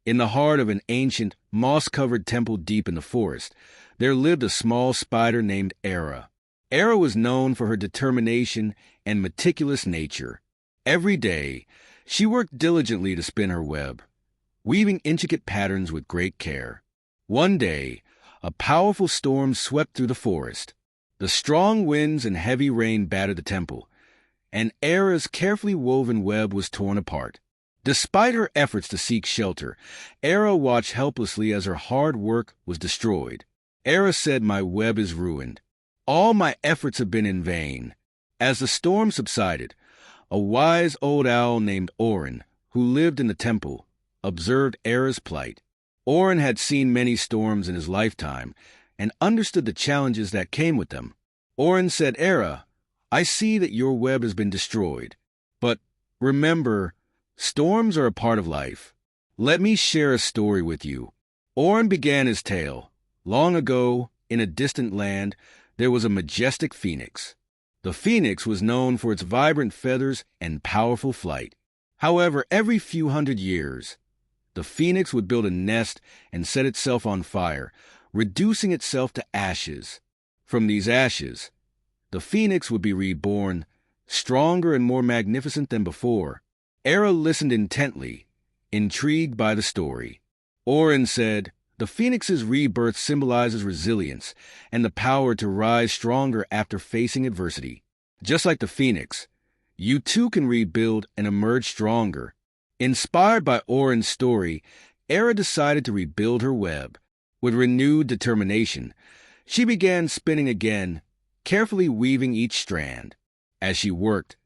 In the heart of an ancient, moss-covered temple deep in the forest, there lived a small spider named Era. Era was known for her determination and meticulous nature. Every day, she worked diligently to spin her web, weaving intricate patterns with great care. One day, a powerful storm swept through the forest. The strong winds and heavy rain battered the temple, and Era's carefully woven web was torn apart. Despite her efforts to seek shelter, Era watched helplessly as her hard work was destroyed. Era said, "My web is ruined. All my efforts have been in vain." As the storm subsided, a wise old owl named Orin, who lived in the temple, observed Era's plight. Orin had seen many storms in his lifetime and understood the challenges that came with them. Orin said, "Era, I see that your web has been destroyed. But remember, storms are a part of life. Let me share a story with you." Orin began his tale. Long ago, in a distant land, there was a majestic phoenix. The phoenix was known for its vibrant feathers and powerful flight. However, every few hundred years, the phoenix would build a nest and set itself on fire, reducing itself to ashes. From these ashes, the phoenix would be reborn, stronger and more magnificent than before. Era listened intently, intrigued by the story. Orin said, "The phoenix's rebirth symbolizes resilience and the power to rise stronger after facing adversity. Just like the phoenix, you too can rebuild and emerge stronger." Inspired by Orin's story, Era decided to rebuild her web. With renewed determination, she began spinning again, carefully weaving each strand. As she worked,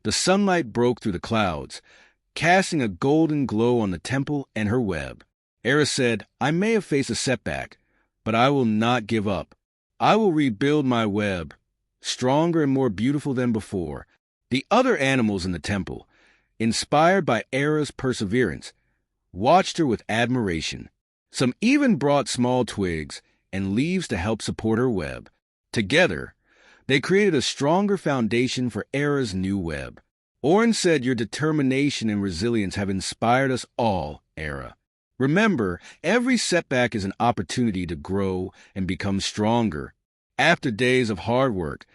the sunlight broke through the clouds, casting a golden glow on the temple and her web. Era said, "I may have faced a setback, but I will not give up. I will rebuild my web, stronger and more beautiful than before." The other animals in the temple, inspired by Era's perseverance, watched her with admiration. Some even brought small twigs and leaves to help support her web. Together, they created a stronger foundation for Era's new web. Orin said, "Your determination and resilience have inspired us all, Era. Remember, every setback is an opportunity to grow and become stronger." After days of hard work,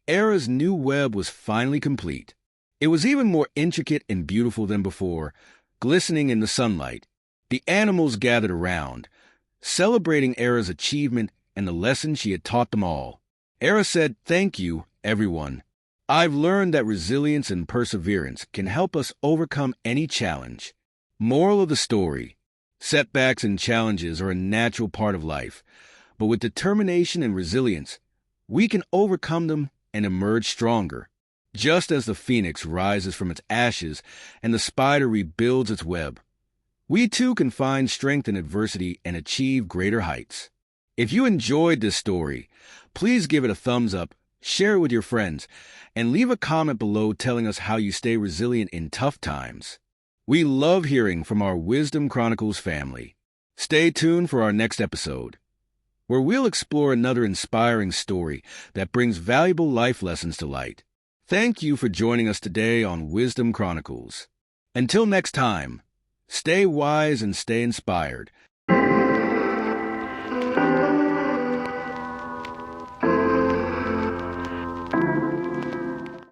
Era's new web was finally complete. It was even more intricate and beautiful than before, glistening in the sunlight. The animals gathered around, celebrating Era's achievement and the lesson she had taught them all. Era said, "Thank you, everyone. I've learned that resilience and perseverance can help us overcome any challenge." Moral of the story: setbacks and challenges are a natural part of life, but with determination and resilience, we can overcome them and emerge stronger. Just as the phoenix rises from its ashes and the spider rebuilds its web, we too can find strength in adversity and achieve greater heights. If you enjoyed this story, please give it a thumbs up, share it with your friends, and leave a comment below telling us how you stay resilient in tough times. We love hearing from our Wisdom Chronicles family. Stay tuned for our next episode, where we'll explore another inspiring story that brings valuable life lessons to light. Thank you for joining us today on Wisdom Chronicles. Until next time, stay wise and stay inspired.